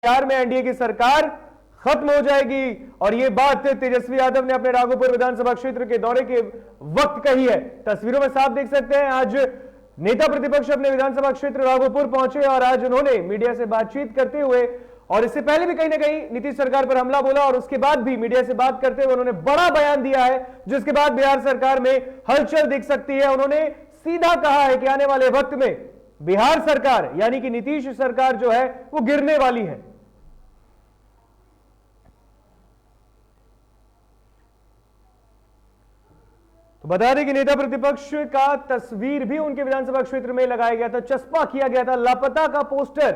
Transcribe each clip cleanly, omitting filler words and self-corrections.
बिहार में एनडीए की सरकार खत्म हो जाएगी। और यह बात तेजस्वी यादव ने अपने राघोपुर विधानसभा क्षेत्र के दौरे के वक्त कही है। तस्वीरों में साफ देख सकते हैं, आज नेता प्रतिपक्ष अपने विधानसभा क्षेत्र राघोपुर पहुंचे और आज उन्होंने मीडिया से बातचीत करते हुए, और इससे पहले भी कहीं ना कहीं नीतीश सरकार पर हमला बोला, और उसके बाद भी मीडिया से बात करते हुए उन्होंने बड़ा बयान दिया है, जिसके बाद बिहार सरकार में हलचल दिख सकती है। उन्होंने सीधा कहा है कि आने वाले वक्त में बिहार सरकार यानी कि नीतीश सरकार जो है वो गिरने वाली है। तो बता दें कि नेता प्रतिपक्ष का तस्वीर भी उनके विधानसभा क्षेत्र में लगाया गया था, चस्पा किया गया था, लापता का पोस्टर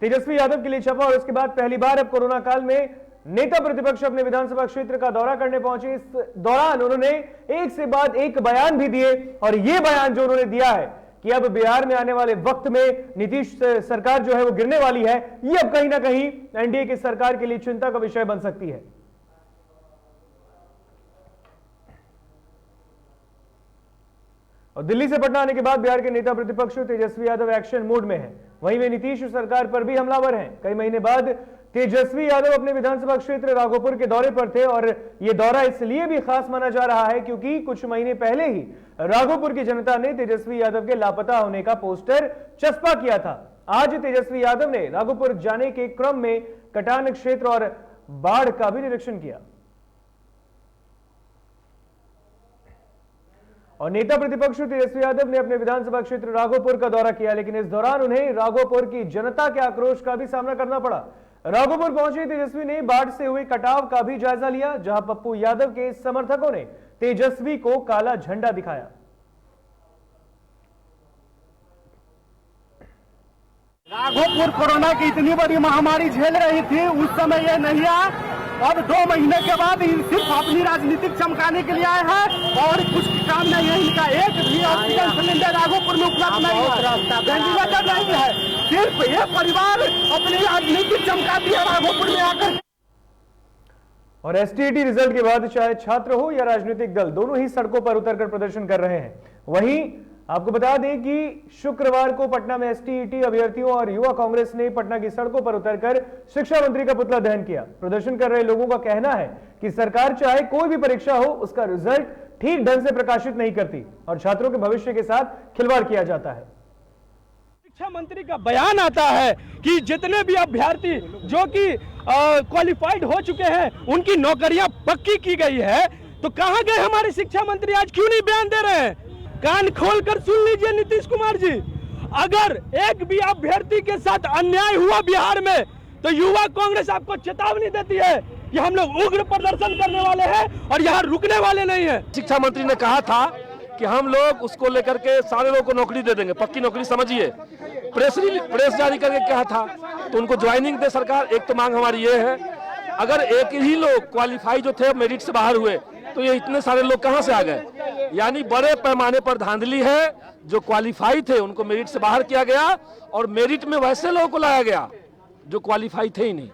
तेजस्वी यादव के लिए छपा। और उसके बाद पहली बार अब कोरोना काल में नेता प्रतिपक्ष अपने विधानसभा क्षेत्र का दौरा करने पहुंचे। इस दौरान उन्होंने एक से बाद एक बयान भी दिए, और यह बयान जो उन्होंने दिया है कि अब बिहार में आने वाले वक्त में नीतीश सरकार जो है वो गिरने वाली है, यह अब कहीं ना कहीं एनडीए की सरकार के लिए चिंता का विषय बन सकती है। और दिल्ली से पटना आने के बाद बिहार के नेता प्रतिपक्ष तेजस्वी यादव एक्शन मोड में हैं। वहीं वे नीतीश सरकार पर भी हमलावर हैं। कई महीने बाद तेजस्वी यादव अपने विधानसभा क्षेत्र राघोपुर के दौरे पर थे, और यह दौरा इसलिए भी खास माना जा रहा है क्योंकि कुछ महीने पहले ही राघोपुर की जनता ने तेजस्वी यादव के लापता होने का पोस्टर चस्पा किया था। आज तेजस्वी यादव ने राघोपुर जाने के क्रम में कटान क्षेत्र और बाढ़ का भी निरीक्षण किया। और नेता प्रतिपक्ष तेजस्वी यादव ने अपने विधानसभा क्षेत्र राघोपुर का दौरा किया, लेकिन इस दौरान उन्हें राघोपुर की जनता के आक्रोश का भी सामना करना पड़ा। राघोपुर पहुंचे तेजस्वी ने बाढ़ से हुए कटाव का भी जायजा लिया, जहां पप्पू यादव के समर्थकों ने तेजस्वी को काला झंडा दिखाया। राघोपुर कोरोना की इतनी बड़ी महामारी झेल रही थी, उस समय यह नहीं आया। अब 2 महीने के बाद सिर्फ अपनी राजनीतिक चमकाने के लिए आए हैं, और कुछ काम नहीं है इनका। एक भी ऑक्सीजन सिलेंडर राघोपुर में उपलब्ध नहीं है, वेंटिलेटर नहीं है। सिर्फ ये परिवार अपनी राजनीतिक चमकाती है राघोपुर में आकर। और एसटीईटी रिजल्ट के बाद चाहे छात्र हो या राजनीतिक दल, दोनों ही सड़कों पर उतरकर प्रदर्शन कर रहे हैं। वहीं आपको बता दें कि शुक्रवार को पटना में एसटीईटी अभ्यर्थियों और युवा कांग्रेस ने पटना की सड़कों पर उतरकर शिक्षा मंत्री का पुतला दहन किया। प्रदर्शन कर रहे लोगों का कहना है कि सरकार चाहे कोई भी परीक्षा हो, उसका रिजल्ट ठीक ढंग से प्रकाशित नहीं करती और छात्रों के भविष्य के साथ खिलवाड़ किया जाता है। शिक्षा मंत्री का बयान आता है कि जितने भी अभ्यर्थी जो कि क्वालिफाइड हो चुके हैं, उनकी नौकरियां पक्की की गई है। तो कहां गए हमारे शिक्षा मंत्री? आज क्यों नहीं बयान दे रहे हैं? कान खोलकर सुन लीजिए नीतीश कुमार जी, अगर एक भी अभ्यर्थी के साथ अन्याय हुआ बिहार में, तो युवा कांग्रेस आपको चेतावनी देती है कि हम लोग उग्र प्रदर्शन करने वाले हैं और यहाँ रुकने वाले नहीं है। शिक्षा मंत्री ने कहा था कि हम लोग उसको लेकर के सारे लोगों को नौकरी दे देंगे, पक्की नौकरी समझिए। प्रेस जारी करके कहा था, तो उनको ज्वाइनिंग दे सरकार। एक तो मांग हमारी ये है, अगर एक ही लोग क्वालिफाई जो थे मेरिट से बाहर हुए, तो ये इतने सारे लोग कहां से आ गए? यानी बड़े पैमाने पर धांधली है। जो क्वालिफाई थे उनको मेरिट से बाहर किया गया, और मेरिट में वैसे लोगों को लाया गया जो क्वालिफाई थे ही नहीं।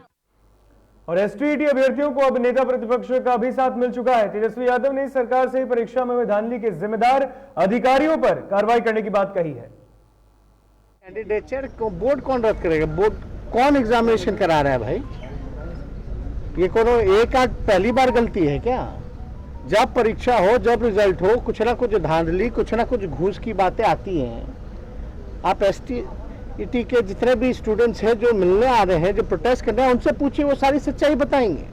और एसटीईटी अभ्यर्थियों को अब नेता प्रतिपक्ष का भी साथ मिल चुका है। तेजस्वी यादव ने सरकार से परीक्षा में हुई धांधली के जिम्मेदार अधिकारियों पर कार्रवाई करने की बात कही है। कैंडिडेचर को बोर्ड कौन रद्द करेगा? बोर्ड कौन एग्जामिनेशन करा रहा है भाई? ये कोनो एक आध पहली बार गलती है क्या? जब परीक्षा हो, जब रिजल्ट हो, कुछ ना कुछ धांधली, कुछ ना कुछ घूस की बातें आती हैं। आप एसटीईटी के जितने भी स्टूडेंट्स हैं जो मिलने आ रहे हैं, जो प्रोटेस्ट कर रहे हैं, उनसे पूछिए, वो सारी सच्चाई बताएंगे।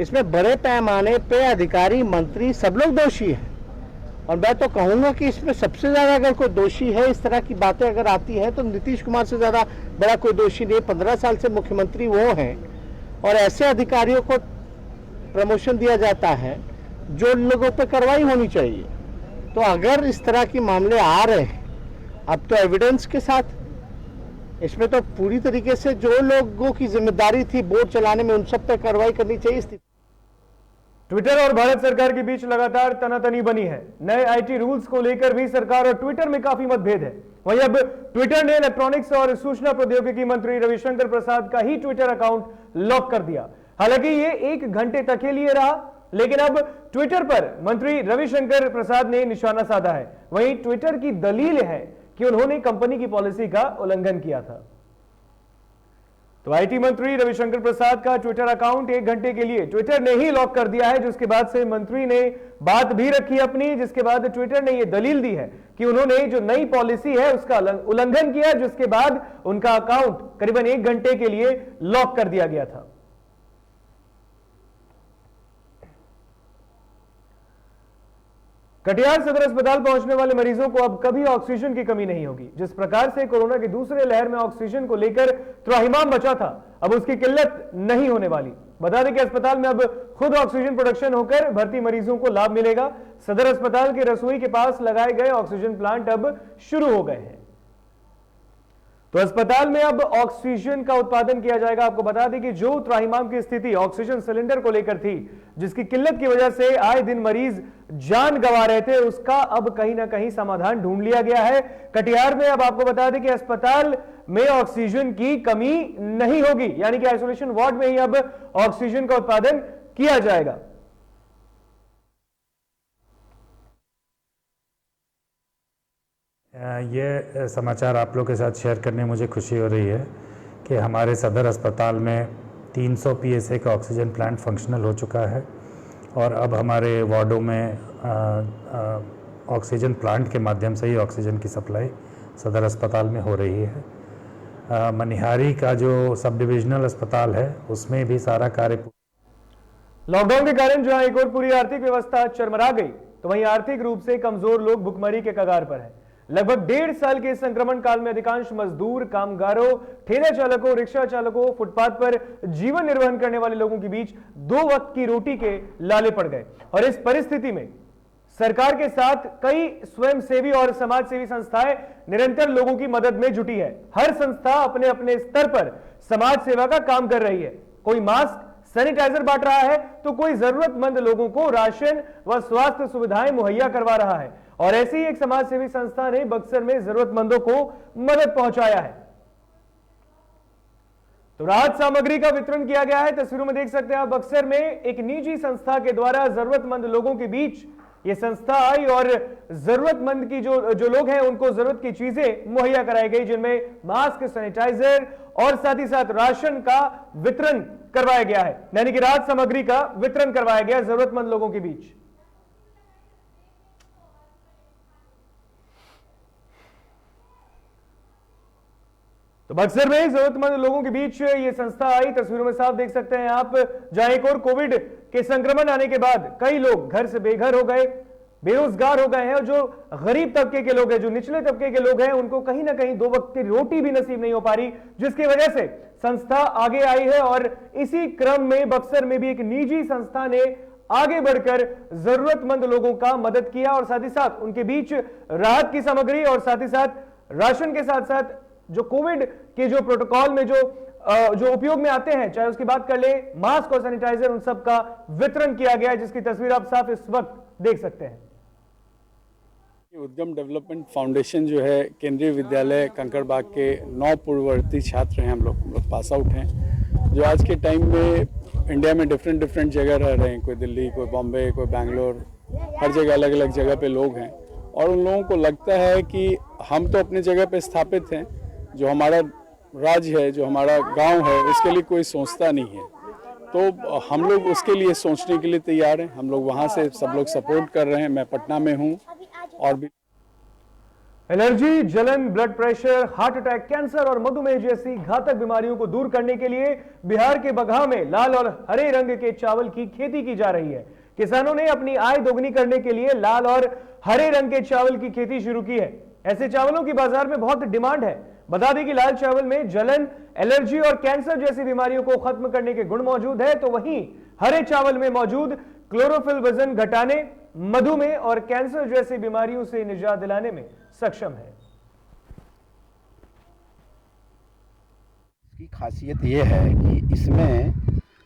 इसमें बड़े पैमाने पे अधिकारी, मंत्री सब लोग दोषी हैं। और मैं तो कहूँगा कि इसमें सबसे ज़्यादा अगर कोई दोषी है, इस तरह की बातें अगर आती हैं, तो नीतीश कुमार से ज़्यादा बड़ा कोई दोषी नहीं। 15 साल से मुख्यमंत्री वो हैं, और ऐसे अधिकारियों को प्रमोशन दिया जाता है जो लोगों पर कार्रवाई होनी चाहिए। तो अगर इस तरह के मामले आ रहे हैं, अब तो एविडेंस के साथ, इसमें तो पूरी तरीके से जो लोगों की जिम्मेदारी थी बोर्ड चलाने में, उन सब पर कार्रवाई करनी चाहिए। ट्विटर और भारत सरकार के बीच लगातार तनातनी बनी है। नए आईटी रूल्स को लेकर भी सरकार और ट्विटर में काफी मतभेद है। वहीं अब ट्विटर ने इलेक्ट्रॉनिक्स और सूचना प्रौद्योगिकी मंत्री रविशंकर प्रसाद का ही ट्विटर अकाउंट लॉक कर दिया। हालांकि ये 1 घंटे तक के लिए रहा, लेकिन अब ट्विटर पर मंत्री रविशंकर प्रसाद ने निशाना साधा है। वहीं ट्विटर की दलील है कि उन्होंने कंपनी की पॉलिसी का उल्लंघन किया था। तो आईटी मंत्री रविशंकर प्रसाद का ट्विटर अकाउंट 1 घंटे के लिए ट्विटर ने ही लॉक कर दिया है, जिसके बाद से मंत्री ने बात भी रखी अपनी, जिसके बाद ट्विटर ने यह दलील दी है कि उन्होंने जो नई पॉलिसी है उसका उल्लंघन किया, जिसके बाद उनका अकाउंट करीबन 1 घंटे के लिए लॉक कर दिया गया था। कटिहार सदर अस्पताल पहुंचने वाले मरीजों को अब कभी ऑक्सीजन की कमी नहीं होगी। जिस प्रकार से कोरोना की दूसरे लहर में ऑक्सीजन को लेकर त्राहिमाम बचा था, अब उसकी किल्लत नहीं होने वाली। बता दें कि अस्पताल में अब खुद ऑक्सीजन प्रोडक्शन होकर भर्ती मरीजों को लाभ मिलेगा। सदर अस्पताल के रसोई के पास लगाए गए ऑक्सीजन प्लांट अब शुरू हो गए हैं। तो अस्पताल में अब ऑक्सीजन का उत्पादन किया जाएगा। आपको बता दें कि जो त्राहिमाम की स्थिति ऑक्सीजन सिलेंडर को लेकर थी, जिसकी किल्लत की वजह से आए दिन मरीज जान गंवा रहे थे, उसका अब कहीं ना कहीं समाधान ढूंढ लिया गया है। कटिहार में अब आपको बता दें कि अस्पताल में ऑक्सीजन की कमी नहीं होगी, यानी कि आइसोलेशन वार्ड में ही अब ऑक्सीजन का उत्पादन किया जाएगा। ये समाचार आप लोग के साथ शेयर करने में मुझे खुशी हो रही है कि हमारे सदर अस्पताल में 300 PSA का ऑक्सीजन प्लांट फंक्शनल हो चुका है और अब हमारे वार्डों में ऑक्सीजन प्लांट के माध्यम से ही ऑक्सीजन की सप्लाई सदर अस्पताल में हो रही है। मनिहारी का जो सब डिविजनल अस्पताल है उसमें भी सारा कार्य लॉकडाउन के कारण जहां एक और पूरी आर्थिक व्यवस्था चरमरा गई, तो वहीं आर्थिक रूप से कमजोर लोग भुखमरी के कगार पर हैं। लगभग 1.5 साल के संक्रमण काल में अधिकांश मजदूर, कामगारों, ठेले चालकों, रिक्शा चालकों, फुटपाथ पर जीवन निर्वहन करने वाले लोगों के बीच 2 वक्त की रोटी के लाले पड़ गए। और इस परिस्थिति में सरकार के साथ कई स्वयंसेवी और समाजसेवी संस्थाएं निरंतर लोगों की मदद में जुटी है। हर संस्था अपने अपने स्तर पर समाज सेवा का काम कर रही है। कोई मास्क, सैनिटाइजर बांट रहा है, तो कोई जरूरतमंद लोगों को राशन व स्वास्थ्य सुविधाएं मुहैया करवा रहा है। और ऐसी ही एक समाजसेवी संस्था ने बक्सर में जरूरतमंदों को मदद पहुंचाया है। तो राहत सामग्री का वितरण किया गया है। तस्वीरों में देख सकते हैं आप, बक्सर में एक निजी संस्था के द्वारा जरूरतमंद लोगों के बीच ये संस्था आई और जरूरतमंद की जो लोग हैं उनको जरूरत की चीजें मुहैया कराई गई, जिनमें मास्क, सैनिटाइजर और साथ ही साथ राशन का वितरण करवाया गया है, यानी कि राहत सामग्री का वितरण करवाया गया जरूरतमंद लोगों के बीच। तो बक्सर में जरूरतमंद लोगों के बीच ये संस्था आई। तस्वीरों में साफ देख सकते हैं आप, जहां एक और कोविड के संक्रमण आने के बाद कई लोग घर से बेघर हो गए, बेरोजगार हो गए हैं, और जो गरीब तबके के लोग हैं, जो निचले तबके के लोग हैं, उनको कहीं ना कहीं 2 वक्त की रोटी भी नसीब नहीं हो पा रही, जिसकी वजह से संस्था आगे आई है। और इसी क्रम में बक्सर में भी एक निजी संस्था ने आगे बढ़कर जरूरतमंद लोगों का मदद किया और साथ ही साथ उनके बीच राहत की सामग्री और साथ ही साथ राशन के साथ साथ जो कोविड के जो प्रोटोकॉल में जो उपयोग में आते हैं, चाहे उसकी बात कर ले, मास्क और सैनिटाइजर, उन सब का वितरण किया गया है, जिसकी तस्वीर आप साफ इस वक्त देख सकते हैं। उद्यम डेवलपमेंट फाउंडेशन जो है केंद्रीय विद्यालय कंकड़बाग के 9 पूर्ववर्ती छात्र हैं। हम लोग पास आउट हैं, जो आज के टाइम में इंडिया में डिफरेंट जगह रह रहे हैं। कोई दिल्ली, कोई बॉम्बे, कोई बैंगलोर, हर जगह अलग अलग जगह पे लोग हैं। और उन लोगों को लगता है कि हम तो अपनी जगह पे स्थापित हैं, जो हमारा राज्य है, जो हमारा गांव है, उसके लिए कोई सोचता नहीं है। तो हम लोग उसके लिए सोचने के लिए तैयार हैं। हम लोग वहाँ से सब लोग सपोर्ट कर रहे हैं। मैं पटना में हूँ और भी एलर्जी, जलन, blood pressure, heart attack, cancer और मधुमेह जैसी घातक बीमारियों को दूर करने के लिए बिहार के बगहा में लाल और हरे रंग के चावल की खेती की जा रही है। किसानों ने अपनी आय दोगुनी करने के लिए लाल और हरे रंग के चावल की खेती शुरू की है। ऐसे चावलों की बाजार में बहुत डिमांड है। बता दें कि लाल चावल में जलन, एलर्जी और कैंसर जैसी बीमारियों को खत्म करने के गुण मौजूद है, तो वहीं हरे चावल में मौजूद क्लोरोफिल वजन घटाने, मधुमेह और कैंसर जैसी बीमारियों से निजात दिलाने में सक्षम है। इसकी खासियत यह है कि इसमें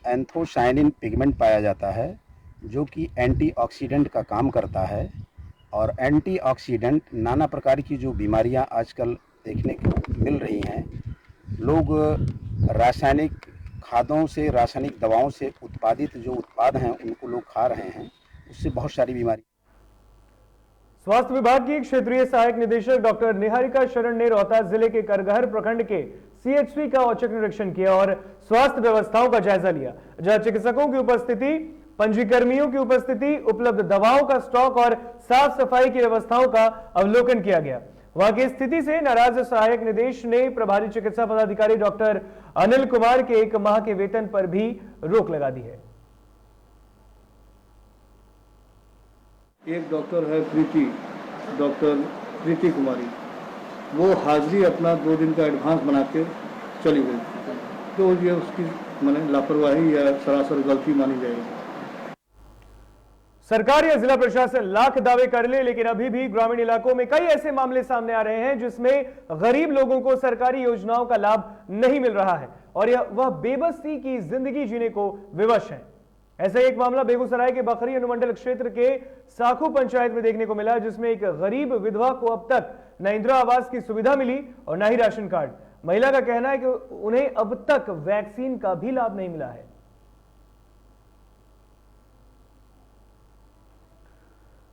एंथोसायनिन पिगमेंट पाया जाता है, जो कि एंटीऑक्सीडेंट का काम करता है। और एंटीऑक्सीडेंट नाना प्रकार की जो बीमारियां आजकल देखने को मिल रही हैं, लोग रासायनिक खादों से, रासायनिक दवाओं से उत्पादित जो उत्पाद हैं उनको लोग खा रहे हैं, उससे बहुत सारी बीमारी। स्वास्थ्य विभाग की क्षेत्रीय सहायक निदेशक डॉक्टर निहारिका शरण ने रोहतास जिले के करगहर प्रखंड के सीएचसी का औचक निरीक्षण किया और स्वास्थ्य व्यवस्थाओं का जायजा लिया, जहां चिकित्सकों की उपस्थिति, पंजीकर्मियों की उपस्थिति, उपलब्ध दवाओं का स्टॉक और साफ सफाई की व्यवस्थाओं का अवलोकन किया गया। वहां की स्थिति से नाराज सहायक निदेश ने प्रभारी चिकित्सा पदाधिकारी डॉक्टर अनिल कुमार के 1 माह के वेतन पर भी रोक लगा दी है। एक डॉक्टर है डॉक्टर प्रीति कुमारी, वो हाजिरी अपना 2 दिन का एडवांस बना के चली गई, तो ये उसकी माने लापरवाही या सरासर गलती मानी जाएगी। सरकार या जिला प्रशासन लाख दावे कर ले, लेकिन अभी भी ग्रामीण इलाकों में कई ऐसे मामले सामने आ रहे हैं जिसमें गरीब लोगों को सरकारी योजनाओं का लाभ नहीं मिल रहा है और वह बेबसी की जिंदगी जीने को विवश है। ऐसा एक मामला बेगूसराय के बखरी अनुमंडल क्षेत्र के साखू पंचायत में देखने को मिला, जिसमें एक गरीब विधवा को अब तक न इंदिरा आवास की सुविधा मिली और न ही राशन कार्ड। महिला का कहना है कि उन्हें अब तक वैक्सीन का भी लाभ नहीं मिला है।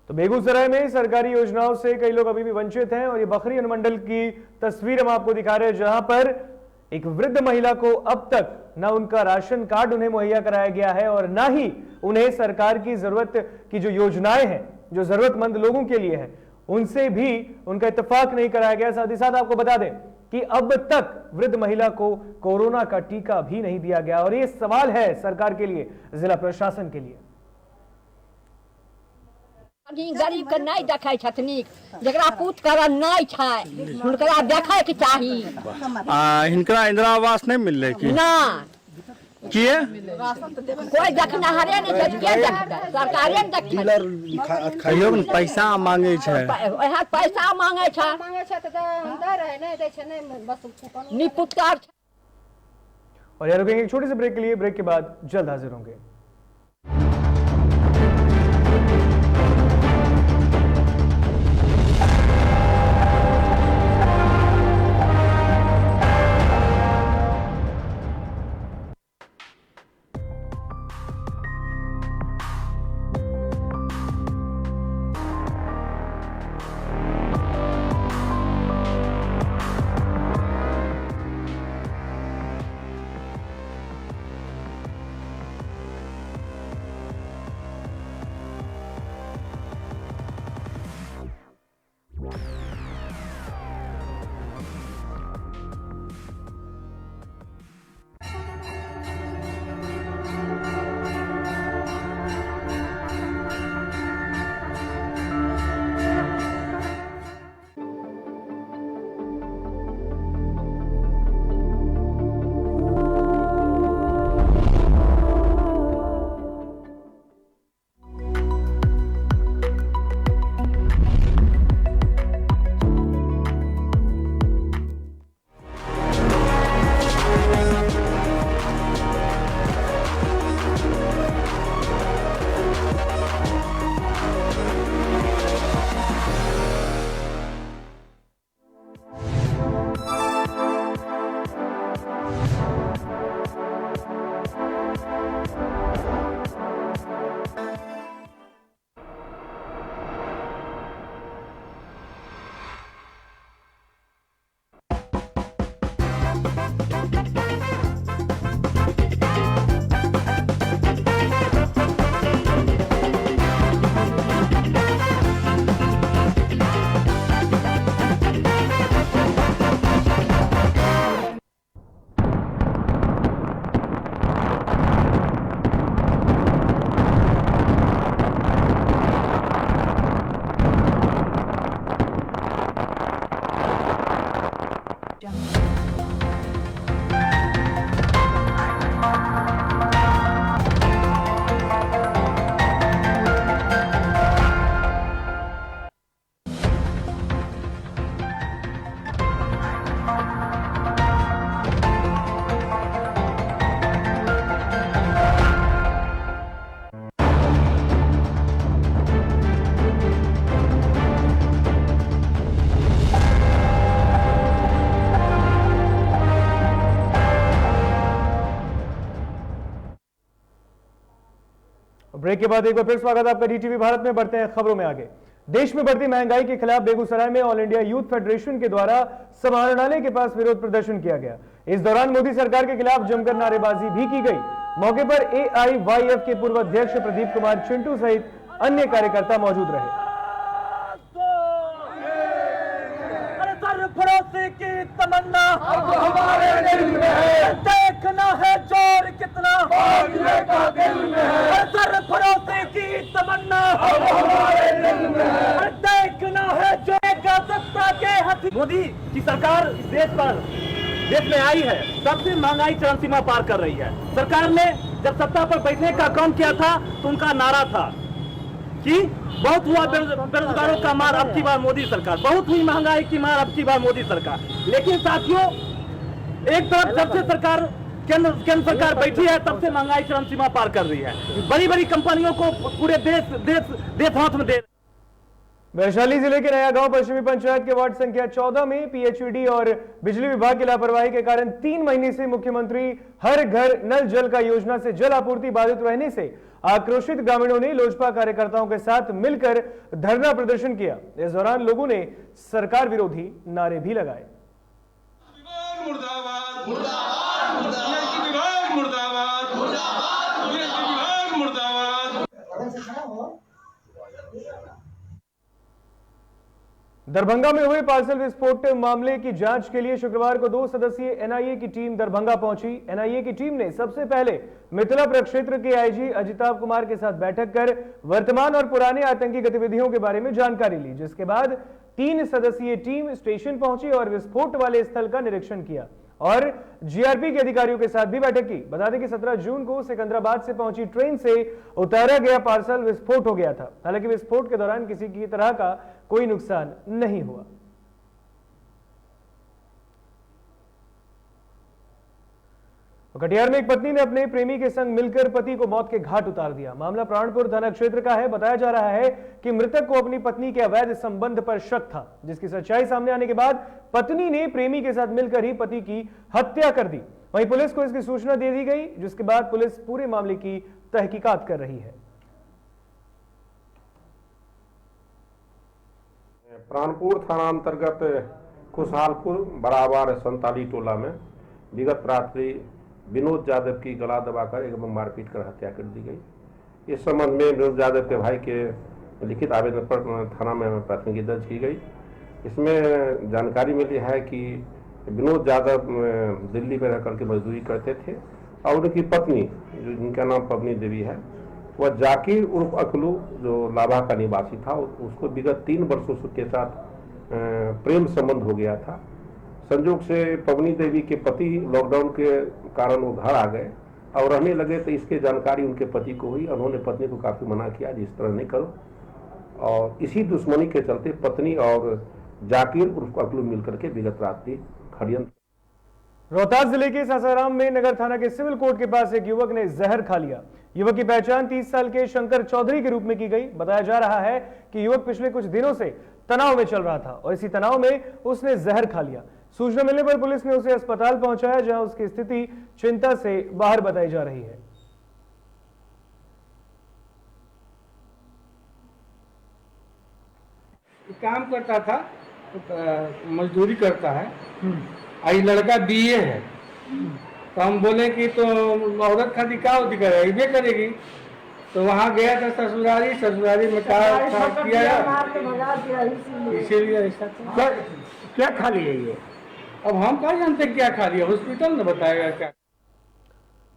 तो बेगूसराय में सरकारी योजनाओं से कई लोग अभी भी वंचित हैं और ये बखरी अनुमंडल की तस्वीर हम आपको दिखा रहे हैं, जहां पर एक वृद्ध महिला को अब तक ना उनका राशन कार्ड उन्हें मुहैया कराया गया है और ना ही उन्हें सरकार की जरूरत की जो योजनाएं हैं जो जरूरतमंद लोगों के लिए है उनसे भी उनका इत्तेफाक नहीं कराया गया। साथ ही साथ आपको बता दें कि अब तक वृद्ध महिला को कोरोना का टीका भी नहीं दिया गया और ये सवाल है सरकार के लिए, जिला प्रशासन के लिए। गरीब के नहीं देखे छथिन, जकरा पूत कर नहीं छै हुनकरा देखे के चाही। हिनकरा इंदिरा आवास नहीं मिलले की ना किए कोई देखना हरे नहीं छै, के देखतै? सरकारे ने देखतै। कहियो ने पैसा मांगे छै, ओहे पैसा मांगे छै त दै रहे नहीं दै छै, नहीं बस निपुत्तर। और यार रुकेंगे एक छोटे से ब्रेक के लिए, ब्रेक के बाद जल्द हाजिर होंगे। ब्रेक के बाद एक बार फिर स्वागत आपका डीटीवी भारत में। बढ़ते हैं खबरों में आगे। देश में बढ़ती महंगाई के खिलाफ बेगूसराय में ऑल इंडिया यूथ फेडरेशन के द्वारा समाहरणालय के पास विरोध प्रदर्शन किया गया। इस दौरान मोदी सरकार के खिलाफ जमकर नारेबाजी भी की गई। मौके पर AIYF के पूर्व अध्यक्ष प्रदीप कुमार चिंटू सहित अन्य कार्यकर्ता मौजूद रहे। सरफरोशी की तमन्ना अब हमारे दिल में है, देखना है जोर कितना बांटने का दिल में है। सरफरोशी की तमन्ना अब हमारे दिल में है, देखना है जो सत्ता के हथियार। मोदी की सरकार इस देश में आई है, सबसे महंगाई चरम सीमा पार कर रही है। सरकार ने जब सत्ता पर बैठने का काम किया था तो उनका नारा था कि बहुत हुआ बेरोजगारों का मार, अब की बार मोदी सरकार, बहुत हुई महंगाई की मार, अब की बार मोदी सरकार। लेकिन साथियों, एक तरफ जब से सरकार केंद्र सरकार बैठी है तब से महंगाई चरम सीमा पार कर रही है। बड़ी बड़ी कंपनियों को पूरे देश हाथ में दे। वैशाली जिले के नया गांव पश्चिमी पंचायत के वार्ड संख्या 14 में PHED और बिजली विभाग की लापरवाही के कारण 3 महीने से मुख्यमंत्री हर घर नल जल का योजना से जल आपूर्ति बाधित रहने से आक्रोशित ग्रामीणों ने लोजपा कार्यकर्ताओं के साथ मिलकर धरना प्रदर्शन किया। इस दौरान लोगों ने सरकार विरोधी नारे भी लगाए। दरभंगा में हुए पार्सल विस्फोट मामले की जांच के लिए शुक्रवार को 2 सदस्यीय NIA की टीम दरभंगा पहुंची। NIA की टीम ने सबसे पहले मिथिला प्रक्षेत्र के IG अजिताभ कुमार के साथ बैठक कर वर्तमान और पुराने आतंकी गतिविधियों के बारे में जानकारी ली, जिसके बाद 3 सदस्यीय टीम स्टेशन पहुंची और विस्फोट वाले स्थल का निरीक्षण किया और GRP के अधिकारियों के साथ भी बैठक की। बता दें कि 17 जून को सिकंदराबाद से पहुंची ट्रेन से उतारा गया पार्सल विस्फोट हो गया था। हालांकि विस्फोट के दौरान किसी की तरह का कोई नुकसान नहीं हुआ। कटिहार में एक पत्नी ने अपने प्रेमी के संग मिलकर पति को मौत के घाट उतार दिया। मामला प्राणपुर थाना क्षेत्र का है। बताया जा रहा है कि मृतक को अपनी पत्नी के अवैध संबंध पर शक था, जिसकी सच्चाई सामने आने के बाद पत्नी ने प्रेमी के साथ मिलकर ही पति की हत्या कर दी। वहीं पुलिस को इसकी सूचना दे दी गई, जिसके बाद पुलिस पूरे मामले की तहकीकात कर रही है। प्राणपुर थाना अंतर्गत खुशहालपुर बराबर संताली टोला में विगत रात्रि विनोद यादव की गला दबाकर एवं मारपीट कर हत्या कर दी गई। इस संबंध में विनोद यादव के भाई के लिखित आवेदन पर थाना में प्राथमिकी दर्ज की गई। इसमें जानकारी मिली है कि विनोद यादव दिल्ली में रह करके मजदूरी करते थे और उनकी पत्नी, जो जिनका नाम पवनी देवी है, वह जाकिर उर्फ अकलू, जो लाभा का निवासी था, उसको विगत 3 वर्षों के साथ प्रेम संबंध हो गया था। संयोग से पवनी देवी के पति लॉकडाउन के कारण वो घर आ गए और रहने लगे, तो इसकी जानकारी उनके पति को हुई। उन्होंने पत्नी को काफी मना किया, इस तरह नहीं करो, और इसी दुश्मनी के चलते पत्नी और जाकिर उर्फ अकलू मिलकर के विगत रात्रि षड्यंत्र। रोहतास जिले के सासाराम में नगर थाना के सिविल कोर्ट के पास एक युवक ने जहर खा लिया। युवक की पहचान 30 साल के शंकर चौधरी के रूप में की गई। बताया जा रहा है कि युवक पिछले कुछ दिनों से तनाव में चल रहा था और इसी तनाव में उसने जहर खा लिया। सूचना मिलने पर पुलिस ने उसे अस्पताल पहुंचाया, जहां उसकी स्थिति चिंता से बाहर बताई जा रही है। काम करता था, तो मजदूरी करता है। आई लड़का BA है, तो हम बोले कि तो औरत खाती क्या होती करेगी, करेगी। तो वहाँ गया था ससुरारी में किया, इसीलिए ऐसा क्या खा लिया ये। अब हम क्या जानते क्या खा लिया, हॉस्पिटल ने बताएगा क्या।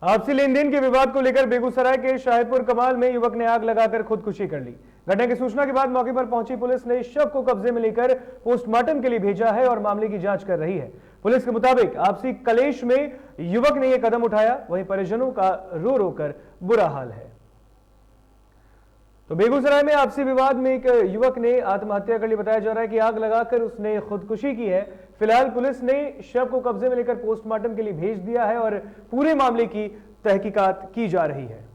आपसी लेन देन के विवाद को लेकर बेगूसराय के शाहपुर कमाल में युवक ने आग लगाकर खुदकुशी कर ली। घटना की सूचना के बाद मौके पर पहुंची पुलिस ने शव को कब्जे में लेकर पोस्टमार्टम के लिए भेजा है और मामले की जांच कर रही है। पुलिस के मुताबिक आपसी कलेश में युवक ने यह कदम उठाया, वहीं परिजनों का रो रो कर बुरा हाल है। तो बेगूसराय में आपसी विवाद में एक युवक ने आत्महत्या कर ली। बताया जा रहा है कि आग लगाकर उसने खुदकुशी की है। फिलहाल पुलिस ने शव को कब्जे में लेकर पोस्टमार्टम के लिए भेज दिया है और पूरे मामले की तहकीकात की जा रही है।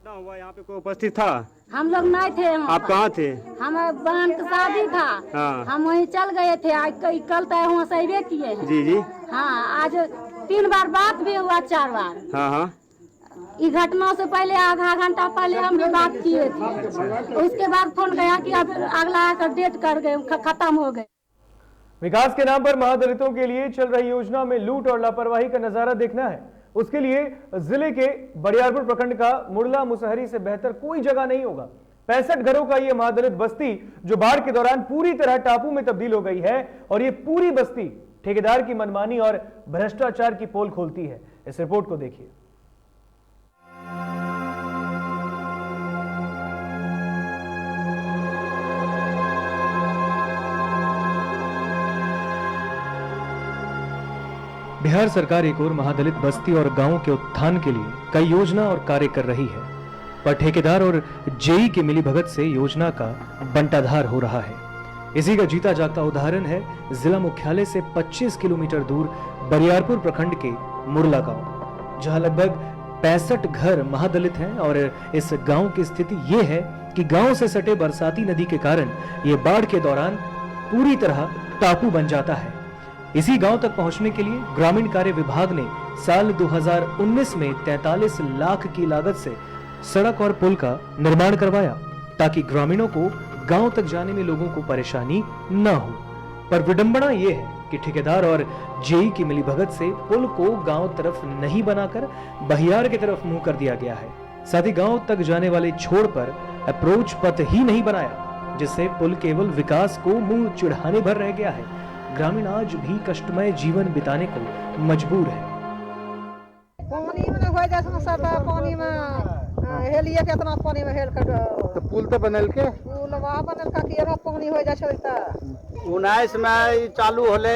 हुआ यहाँ पे कोई उपस्थित था? हम लोग नहीं थे। आप कहाँ थे? हमारे बहन की शादी था। हाँ। हम वहीं चल गए थे। आज कल तय वहाँ सहबे किए हैं। जी जी। हाँ, आज 3 बार बात भी हुआ, 4 बार। हाँ हाँ। ये घटना से पहले आधा घंटा पहले हम भी बात किए थे, उसके बाद फोन गया कि अब अगला आकर डेट कर गए, खत्म हो गए। विकास के नाम पर महादलितों के लिए चल रही योजना में लूट और लापरवाही का नजारा देखना है। उसके लिए जिले के बरियारपुर प्रखंड का मुरला मुसहरी से बेहतर कोई जगह नहीं होगा। 65 घरों का यह महादलित बस्ती जो बाढ़ के दौरान पूरी तरह टापू में तब्दील हो गई है, और यह पूरी बस्ती ठेकेदार की मनमानी और भ्रष्टाचार की पोल खोलती है। इस रिपोर्ट को देखिए। बिहार सरकार एक और महादलित बस्ती और गांवों के उत्थान के लिए कई योजना और कार्य कर रही है, पर ठेकेदार और जेई की मिलीभगत से योजना का बंटाधार हो रहा है। इसी का जीता जागता उदाहरण है जिला मुख्यालय से 25 किलोमीटर दूर बरियारपुर प्रखंड के मुरला गांव, जहां लगभग 65 घर महादलित हैं। और इस गांव की स्थिति ये है कि गांव से सटे बरसाती नदी के कारण ये बाढ़ के दौरान पूरी तरह टापू बन जाता है। इसी गांव तक पहुंचने के लिए ग्रामीण कार्य विभाग ने साल 2019 में 43 लाख की लागत से सड़क और पुल का निर्माण करवाया, ताकि ग्रामीणों को गांव तक जाने में लोगों को परेशानी न हो। पर विडंबना यह है कि ठेकेदार और जेई की मिलीभगत से पुल को गांव तरफ नहीं बनाकर बहियार की तरफ मुंह कर दिया गया है। साथ ही गांव तक जाने वाले छोर पर अप्रोच पथ ही नहीं बनाया, जिससे पुल केवल विकास को मुंह चिढ़ाने भर रह गया है। ग्रामीण आज भी कष्टमय जीवन बिताने को मजबूर है। पानी में हो जाए सब, पानी में हेलिए केतना पानी में हेल कर, तो पुल तो बनल के पुलवा बनल का केरो पानी हो जाए छै त 19 में चालू होले,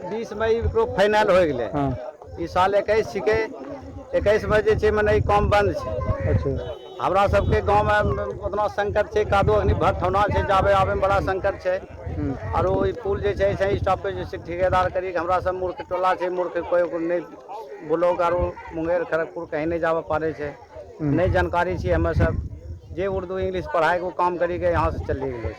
20 में एकरो फाइनल हो गेले। ई साल 21 छिके, 21 में जे छै मने काम बंद छै। अच्छा, हमरा सबके गांव में उतना संकट छै, कादो अग्नि भट्ट होना छै, जाबे आबे में बड़ा संकट छै। और ई पुल जे छै से स्टॉपेज जे ठेकेदार करी, हमरा सब मूर्ख टोला छै, मूर्ख कोई नहीं ब्लॉक और मुंगेर खड़गपुर कहीं नहीं जाबे पारे छै, नहीं जानकारी छी। हमें सब जे उर्दू इंग्लिश पढ़ाई को काम करी के यहाँ से चली गए।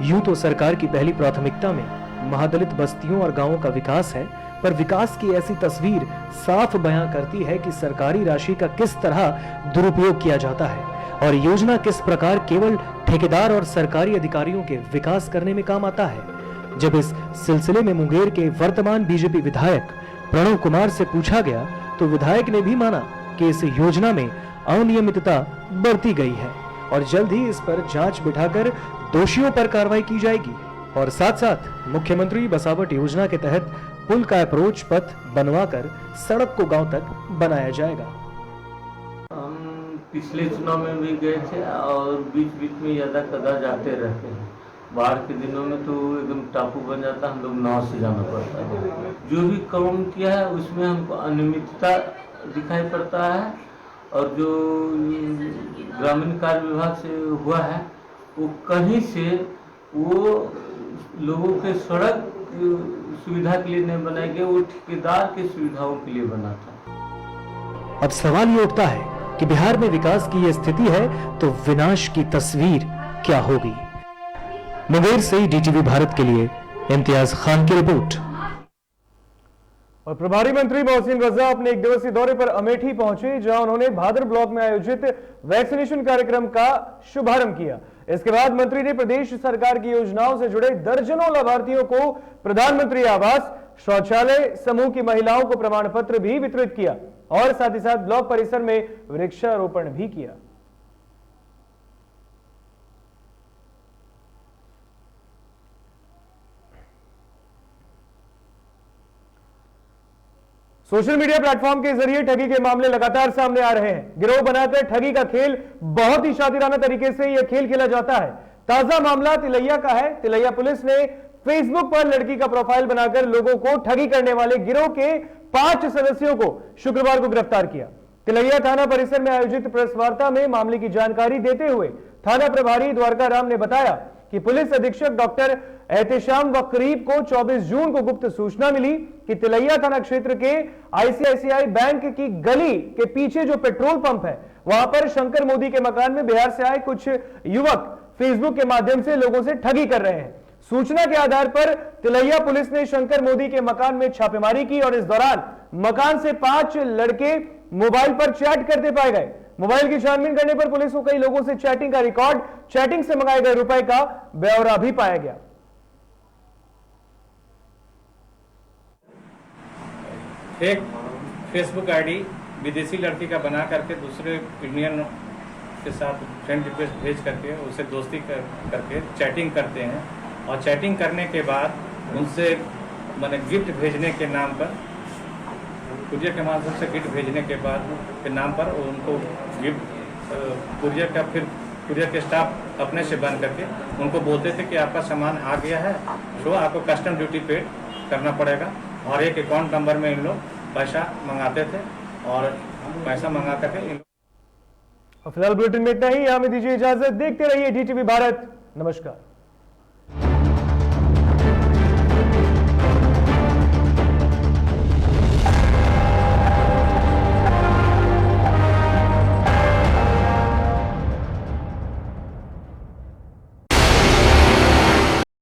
यूं तो सरकार की पहली प्राथमिकता में महादलित बस्तियों और गांवों का विकास है, पर विकास की ऐसी तस्वीर साफ बयां करती है कि सरकारी राशि का किस तरह दुरुपयोग किया जाता है और योजना किस प्रकार केवल ठेकेदार और सरकारी अधिकारियों के विकास करने में काम आता है। जब इस सिलसिले में मुंगेर के वर्तमान बीजेपी विधायक प्रणव कुमार से पूछा गया, तो विधायक ने भी माना कि इस योजना में अनियमितता बरती गई है और जल्द ही इस पर जांच बिठाकर दोषियों पर कार्रवाई की जाएगी। और साथ साथ मुख्यमंत्री बसावट योजना के तहत पुल का अप्रोच पथ बनवाकर सड़क को गांव तक बनाया जाएगा। हम पिछले चुनाव में भी गए थे और बीच बीच में ज्यादा कदा जाते रहते हैं। बाढ़ के दिनों में तो एकदम टापू बन जाता, हम लोग नाव से जाना पड़ता है। जो भी काम किया है उसमें हमको अनियमितता दिखाई पड़ता है, और जो ग्रामीण कार्य विभाग से हुआ है वो कहीं से वो लोगों के सड़क सुविधा के लिए नहीं बनाई गई, वो ठेकेदार की सुविधाओं के लिए बना था। अब सवाल ये उठता है कि बिहार में विकास की ये स्थिति है तो विनाश की तस्वीर क्या होगी। मुंगेर से डीटीवी भारत के लिए इम्तियाज खान की रिपोर्ट। और प्रभारी मंत्री मोहसिन रजा अपने एक दिवसीय दौरे पर अमेठी पहुंचे, जहां उन्होंने भादर ब्लॉक में आयोजित वैक्सीनेशन कार्यक्रम का शुभारंभ किया। इसके बाद मंत्री ने प्रदेश सरकार की योजनाओं से जुड़े दर्जनों लाभार्थियों को प्रधानमंत्री आवास, शौचालय समूह की महिलाओं को प्रमाण पत्र भी वितरित किया और साथ ही साथ ब्लॉक परिसर में वृक्षारोपण भी किया। सोशल मीडिया प्लेटफॉर्म के जरिए ठगी के मामले लगातार सामने आ रहे हैं। गिरोह बनाकर ठगी का खेल बहुत ही शातिराना तरीके से यह खेल खेला जाता है। ताजा मामला तिलैया का है। तिलैया पुलिस ने फेसबुक पर लड़की का प्रोफाइल बनाकर लोगों को ठगी करने वाले गिरोह के 5 सदस्यों को शुक्रवार को गिरफ्तार किया। तिलैया थाना परिसर में आयोजित प्रेस वार्ता में मामले की जानकारी देते हुए थाना प्रभारी द्वारका राम ने बताया कि पुलिस अधीक्षक डॉक्टर एहतेशाम वकरीब को 24 जून को गुप्त सूचना मिली कि तिलैया थाना क्षेत्र के आईसीआईसीआई बैंक की गली के पीछे जो पेट्रोल पंप है, वहां पर शंकर मोदी के मकान में बिहार से आए कुछ युवक फेसबुक के माध्यम से लोगों से ठगी कर रहे हैं। सूचना के आधार पर तिलैया पुलिस ने शंकर मोदी के मकान में छापेमारी की और इस दौरान मकान से 5 लड़के मोबाइल पर चैट करते पाए गए। मोबाइल की छानबीन करने पर पुलिस को कई लोगों से चैटिंग का रिकॉर्ड, चैटिंग से मंगाए गए रुपए का ब्यौरा भी पाया गया। एक फेसबुक आईडी विदेशी लड़की का बना करके दूसरे इंडियन के साथ फ्रेंड रिक्वेस्ट भेज करके उसे दोस्ती करके चैटिंग करते हैं और चैटिंग करने के बाद उनसे मैंने गिफ्ट भेजने के नाम पर, कुरियर के माध्यम से गिफ्ट भेजने के बाद के नाम पर उनको गिफ्ट कुरियर का, फिर कुरियर के स्टाफ अपने से बन करके उनको बोलते थे कि आपका सामान आ गया है, तो आपको कस्टम ड्यूटी पेड करना पड़ेगा। और एक अकाउंट नंबर में इन लोग पैसा मंगाते थे और पैसा मंगा करके इन फिलहाल बुलेटिन में इतना ही। हमें दीजिए इजाजत। देखते रहिए DTV भारत। नमस्कार।